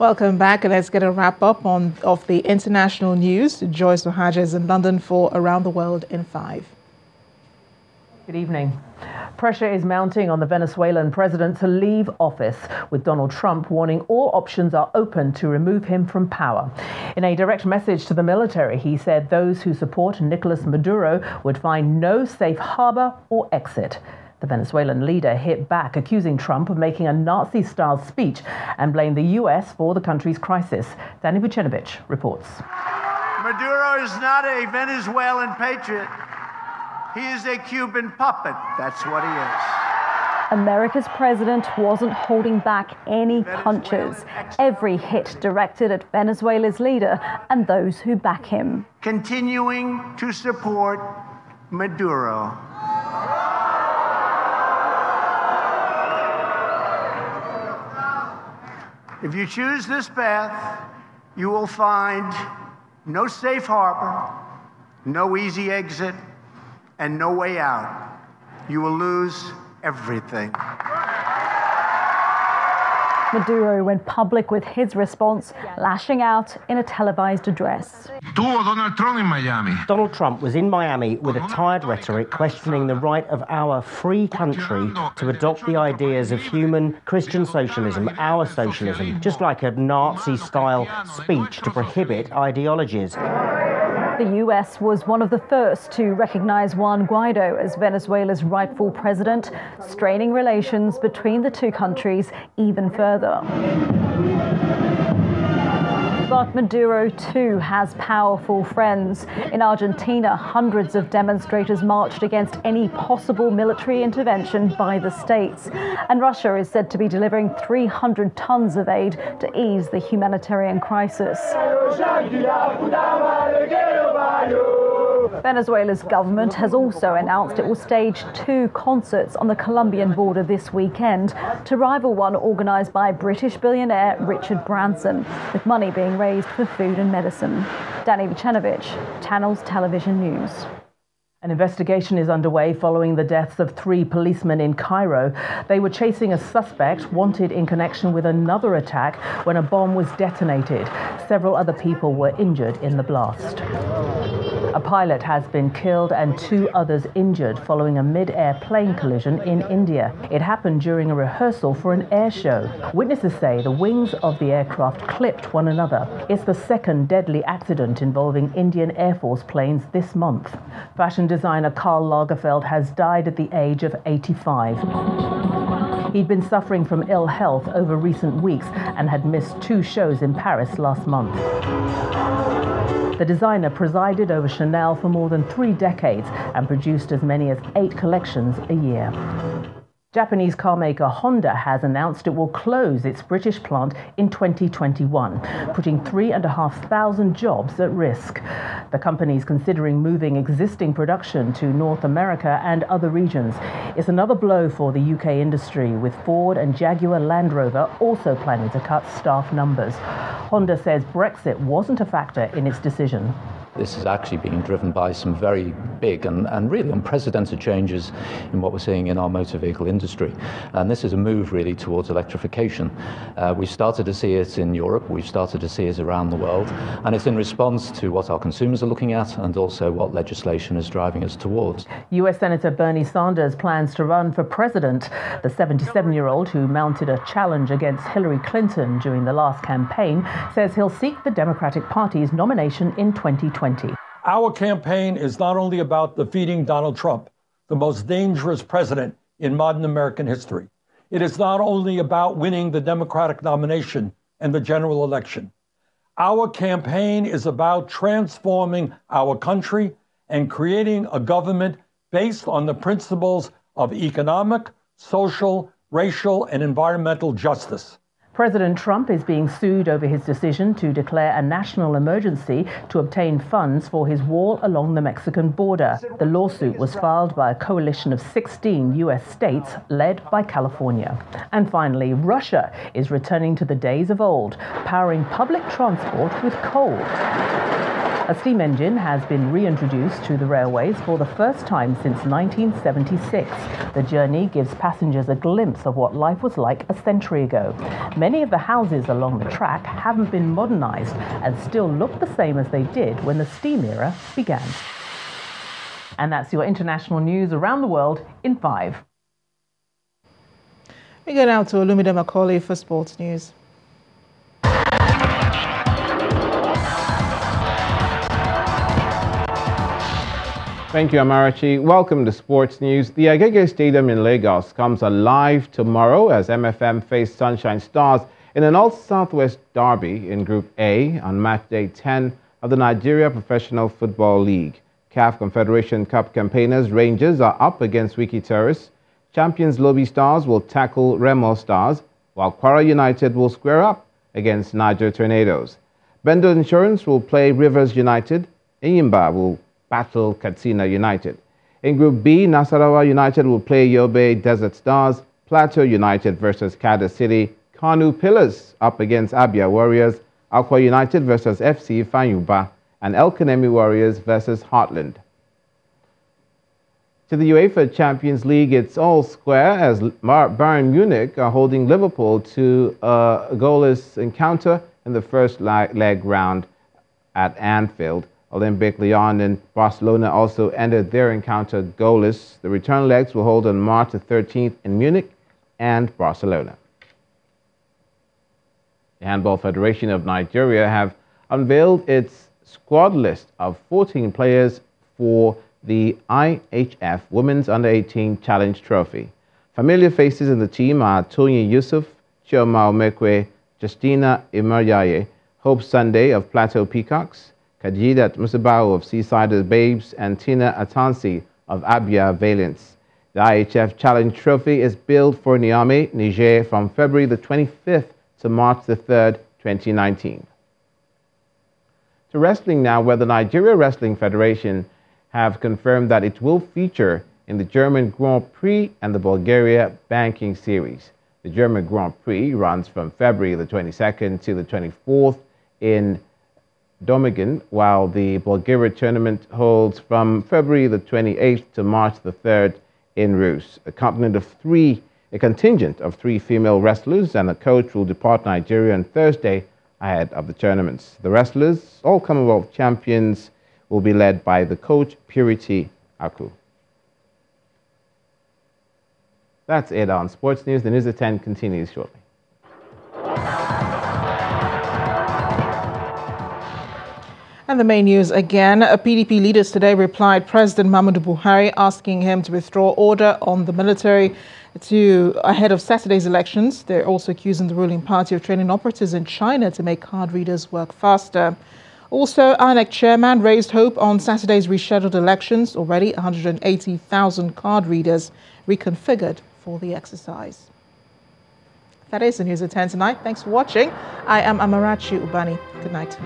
Welcome back, and let's get a wrap up of the international news. Joyce Mahaja is in London for Around the World in 5. Good evening. Pressure is mounting on the Venezuelan president to leave office, with Donald Trump warning all options are open to remove him from power. In a direct message to the military, he said those who support Nicolas Maduro would find no safe harbor or exit. The Venezuelan leader hit back, accusing Trump of making a Nazi-style speech and blamed the U.S. for the country's crisis. Danny Vucinovic reports. Maduro is not a Venezuelan patriot. He is a Cuban puppet. That's what he is. America's president wasn't holding back any punches. Every hit directed at Venezuela's leader and those who back him. Continuing to support Maduro. If you choose this path, you will find no safe harbor, no easy exit, and no way out. You will lose everything. Maduro went public with his response, lashing out in a televised address. Donald Trump was in Miami with a tired rhetoric questioning the right of our free country to adopt the ideas of human Christian socialism, our socialism, just like a Nazi-style speech to prohibit ideologies. The U.S. was one of the first to recognize Juan Guaido as Venezuela's rightful president, straining relations between the two countries even further. But Maduro, too, has powerful friends. In Argentina, hundreds of demonstrators marched against any possible military intervention by the states. And Russia is said to be delivering 300 tons of aid to ease the humanitarian crisis. Venezuela's government has also announced it will stage 2 concerts on the Colombian border this weekend to rival one organised by British billionaire Richard Branson, with money being raised for food and medicine. Danny Vucinovic, Channels Television News. An investigation is underway following the deaths of 3 policemen in Cairo. They were chasing a suspect wanted in connection with another attack when a bomb was detonated. Several other people were injured in the blast. A pilot has been killed and 2 others injured following a mid-air plane collision in India. It happened during a rehearsal for an air show. Witnesses say the wings of the aircraft clipped one another. It's the second deadly accident involving Indian Air Force planes this month. Fashion designer Karl Lagerfeld has died at the age of 85. He'd been suffering from ill health over recent weeks and had missed 2 shows in Paris last month. The designer presided over Chanel for more than 3 decades and produced as many as 8 collections a year. Japanese carmaker Honda has announced it will close its British plant in 2021, putting 3,500 jobs at risk. The company is considering moving existing production to North America and other regions. It's another blow for the UK industry, with Ford and Jaguar Land Rover also planning to cut staff numbers. Honda says Brexit wasn't a factor in its decision. This is actually being driven by some very big and really unprecedented changes in what we're seeing in our motor vehicle industry. And this is a move really towards electrification. We started to see it in Europe, we've started to see it around the world, and it's in response to what our consumers are looking at and also what legislation is driving us towards. US Senator Bernie Sanders plans to run for president. The 77-year-old, who mounted a challenge against Hillary Clinton during the last campaign, says he'll seek the Democratic Party's nomination in 2020. Our campaign is not only about defeating Donald Trump, the most dangerous president in modern American history. It is not only about winning the Democratic nomination and the general election. Our campaign is about transforming our country and creating a government based on the principles of economic, social, racial, and environmental justice. President Trump is being sued over his decision to declare a national emergency to obtain funds for his wall along the Mexican border. The lawsuit was filed by a coalition of 16 U.S. states led by California. And finally, Russia is returning to the days of old, powering public transport with coal. A steam engine has been reintroduced to the railways for the first time since 1976. The journey gives passengers a glimpse of what life was like a century ago. Many of the houses along the track haven't been modernised and still look the same as they did when the steam era began. And that's your international news around the world in 5. We go now to Olumide Macaulay for sports news. Thank you, Amarachi. Welcome to Sports News. The Agege Stadium in Lagos comes alive tomorrow as MFM face Sunshine Stars in an All-Southwest derby in Group A on match day 10 of the Nigeria Professional Football League. CAF Confederation Cup campaigners Rangers are up against Wiki Terrace. Champions Lobi Stars will tackle Remo Stars, while Kwara United will square up against Niger Tornadoes. Bendo Insurance will play Rivers United. Enyimba will battle Katsina United. In Group B, Nasarawa United will play Yobe Desert Stars, Plateau United versus Kada City, Kanu Pillars up against Abia Warriors, Akwa United versus FC Fanyuba, and El Kanemi Warriors versus Heartland. To the UEFA Champions League, it's all square as Bayern Munich are holding Liverpool to a goalless encounter in the first leg round at Anfield. Olympique Lyon and Barcelona also ended their encounter goalless. The return legs will hold on March the 13th in Munich and Barcelona. The Handball Federation of Nigeria have unveiled its squad list of 14 players for the IHF Women's Under-18 Challenge Trophy. Familiar faces in the team are Tony Yusuf, Chioma Omekwe, Justina Imaryaye, Hope Sunday of Plateau Peacocks, Kajidat Musabao of Seasiders Babes, and Tina Atansi of Abia Valiants. The IHF Challenge Trophy is billed for Niamey, Niger from February the 25th to March the 3rd, 2019. To wrestling now, where the Nigeria Wrestling Federation have confirmed that it will feature in the German Grand Prix and the Bulgaria Banking Series. The German Grand Prix runs from February the 22nd to the 24th in Domigan, while the Bulgaria tournament holds from February the 28th to March the 3rd in Rus. A contingent of 3 female wrestlers and a coach will depart Nigeria on Thursday ahead of the tournaments. The wrestlers, all Commonwealth champions, will be led by the coach Purity Aku. That's it on Sports News. The News at 10 continues shortly. And the main news again. PDP leaders today replied President Muhammadu Buhari asking him to withdraw order on the military ahead of Saturday's elections. They're also accusing the ruling party of training operatives in China to make card readers work faster. Also, INEC chairman raised hope on Saturday's rescheduled elections. Already 180,000 card readers reconfigured for the exercise. That is the news at 10 tonight. Thanks for watching. I am Amarachi Ubani. Good night.